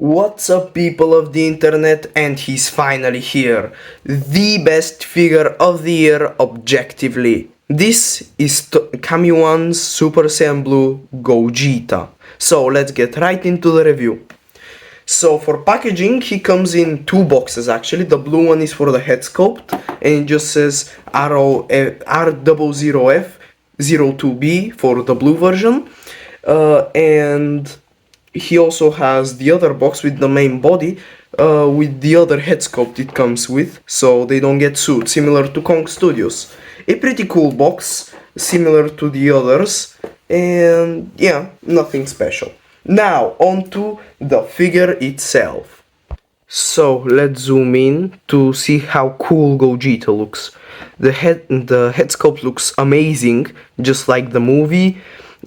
What's up, people of the internet, and he's finally here. The best figure of the year objectively. This is Kamiones Super Saiyan Blue Gogeta. So let's get right into the review. So for packaging, he comes in two boxes actually. The blue one is for the head sculpt and it just says R00F02B for the blue version. And he also has the other box with the main body with the other head sculpt it comes with, so they don't get sued, similar to Kong Studios. A pretty cool box, similar to the others, and yeah, nothing special. Now, on to the figure itself. So, let's zoom in to see how cool Gogeta looks. The head sculpt looks amazing, just like the movie.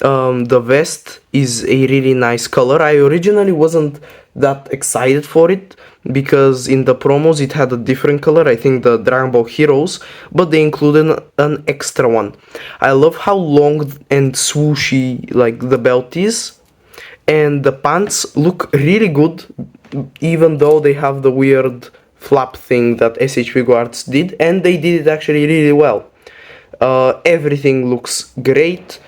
The vest is a really nice color. I originally wasn't that excited for it because in the promos it had a different color, I think the Dragon Ball Heroes, but they included an extra one. I love how long and swooshy like the belt is, and the pants look really good even though they have the weird flap thing that SH Figuarts did, and they did it actually really well. Everything looks great,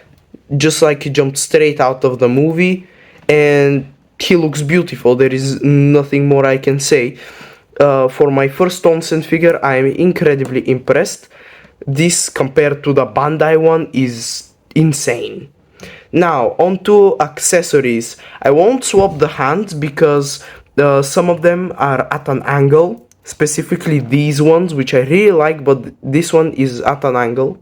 just like he jumped straight out of the movie, and he looks beautiful. There is nothing more I can say. For my first Onsen figure, I am incredibly impressed. This compared to the Bandai one is insane. Now, on to accessories. I won't swap the hands because some of them are at an angle, specifically these ones, which I really like, but this one is at an angle.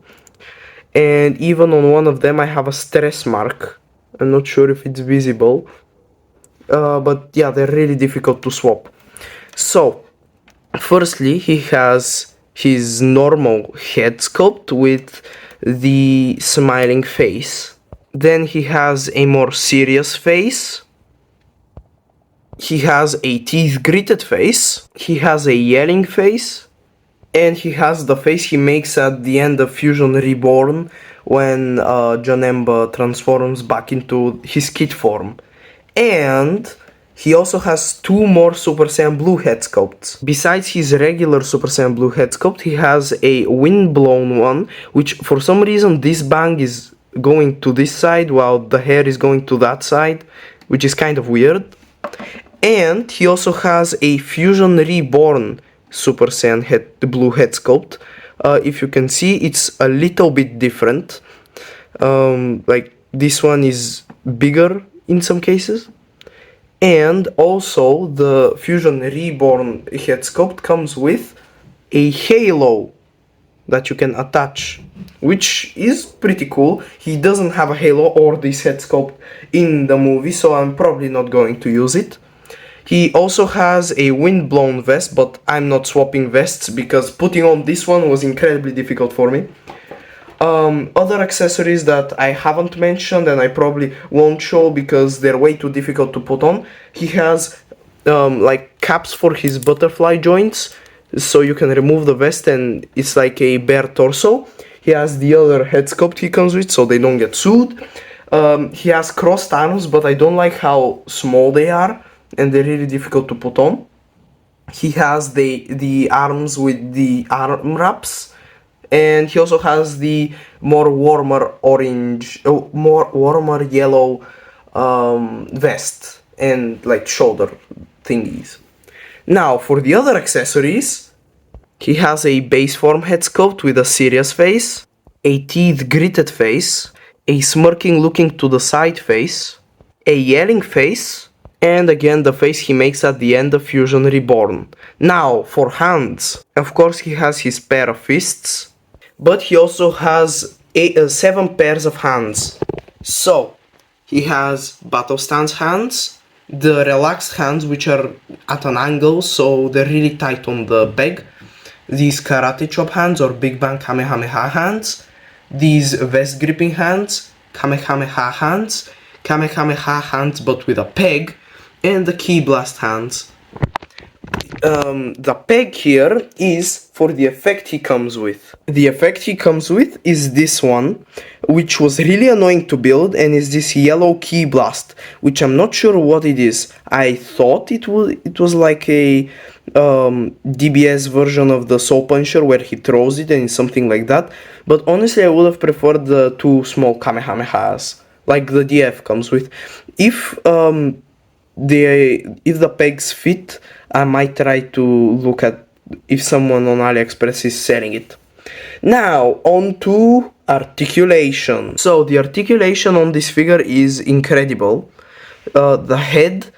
And even on one of them I have a stress mark. I'm not sure if it's visible, but yeah, they're really difficult to swap. So firstly, he has his normal head sculpt with the smiling face. Then he has a more serious face. He has a teeth gritted face. He has a yelling face. And he has the face he makes at the end of Fusion Reborn when Janemba transforms back into his kid form. And he also has two more Super Saiyan Blue head sculpts. Besides his regular Super Saiyan Blue head sculpt, he has a wind-blown one, which for some reason this bang is going to this side while the hair is going to that side, which is kind of weird. And he also has a Fusion Reborn Super Saiyan blue head sculpt. If you can see, it's a little bit different. Like this one is bigger in some cases. And also the Fusion Reborn head sculpt comes with a halo that you can attach, which is pretty cool. He doesn't have a halo or this head sculpt in the movie, so I'm probably not going to use it. He also has a wind-blown vest, but I'm not swapping vests because putting on this one was incredibly difficult for me. Other accessories that I haven't mentioned and I probably won't show because they're way too difficult to put on. He has like caps for his butterfly joints, so you can remove the vest and it's like a bare torso. He has the other head sculpt he comes with, so they don't get sued. He has crossed arms, but I don't like how small they are, and they're really difficult to put on. He has the arms with the arm wraps, and he also has the more warmer yellow vest and like shoulder thingies. Now for the other accessories, he has a base form head sculpt with a serious face, a teeth gritted face, a smirking looking to the side face, a yelling face, and again the face he makes at the end of Fusion Reborn. Now for hands, of course he has his pair of fists, but he also has 7 pairs of hands. So he has battle stance hands, the relaxed hands which are at an angle, so they're really tight on the peg, these karate chop hands or big bang kamehameha hands, these vest gripping hands, kamehameha hands but with a peg, and the key blast hands. the peg here is for the effect he comes with. The effect he comes with is this one, which was really annoying to build, and is this yellow key blast, which I'm not sure what it is. I thought it was like a DBS version of the Soul Puncher where he throws it and it's something like that, but honestly I would have preferred the two small Kamehamehas, like the DF comes with. If the pegs fit, I might try to look at if someone on AliExpress is selling it. Now on to articulation. So the articulation on this figure is incredible. The head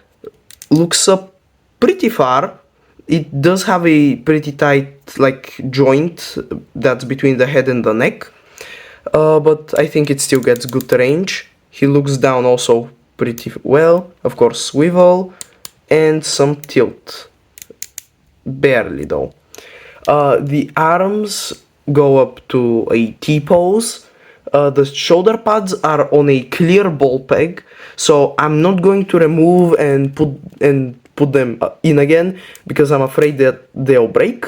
looks up pretty far. It does have a pretty tight joint that's between the head and the neck, but I think it still gets good range. He looks down also pretty well. Of course, swivel and some tilt, barely though. The arms go up to a T-pose. The shoulder pads are on a clear ball peg, so I'm not going to remove and put them in again because I'm afraid that they'll break.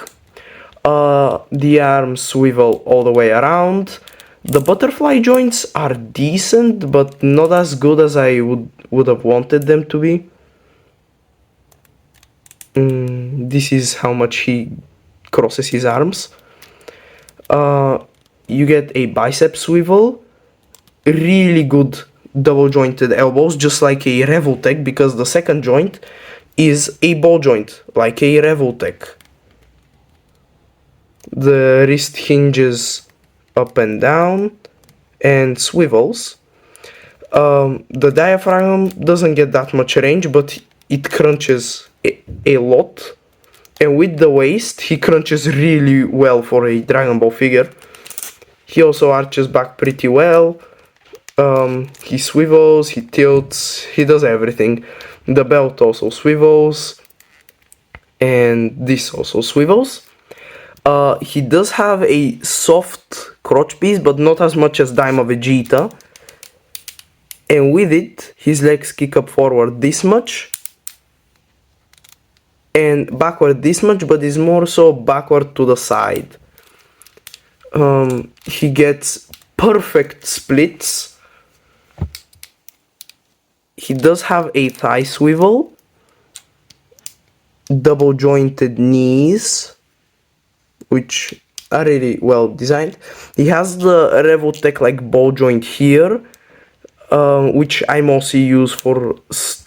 The arms swivel all the way around. The butterfly joints are decent, but not as good as I would have wanted them to be. This is how much he crosses his arms. You get a bicep swivel, really good double jointed elbows, just like a Revoltech, because the second joint is a ball joint, like a Revoltech. The wrist hinges up and down and swivels. The diaphragm doesn't get that much range, but it crunches a lot. And with the waist, he crunches really well for a Dragon Ball figure. He also arches back pretty well. He swivels, he tilts, he does everything. The belt also swivels, and this also swivels. He does have a soft crotch piece, but not as much as Daima Vegeta. And with it, his legs kick up forward this much and backward this much, but is more so backward to the side. He gets perfect splits. He does have a thigh swivel, double jointed knees, which are really well designed. He has the Revoltech ball joint here, which I mostly use for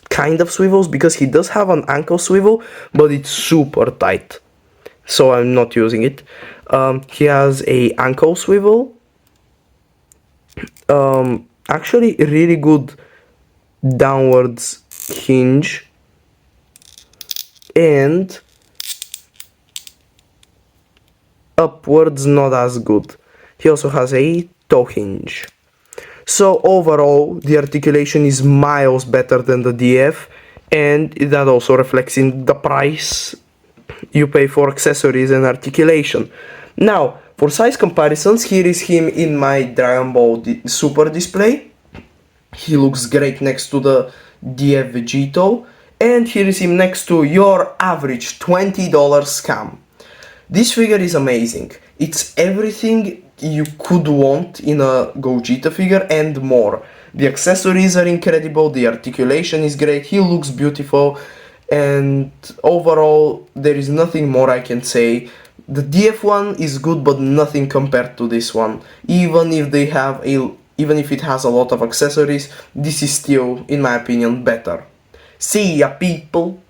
kind of swivels, because he does have an ankle swivel, but it's super tight, so I'm not using it. He has a ankle swivel, actually really good downwards hinge, and upwards not as good. He also has a toe hinge. So overall, the articulation is miles better than the DF, and that also reflects in the price you pay for accessories and articulation. Now, for size comparisons, here is him in my Dragon Ball Super display. He looks great next to the DF Vegito, and here is him next to your average $20 scam. This figure is amazing. It's everything you could want in a Gogeta figure and more. The accessories are incredible, the articulation is great, he looks beautiful, and overall there is nothing more I can say. The DF one is good, but nothing compared to this one. Even if it has a lot of accessories, this is still, in my opinion, better. See ya, people!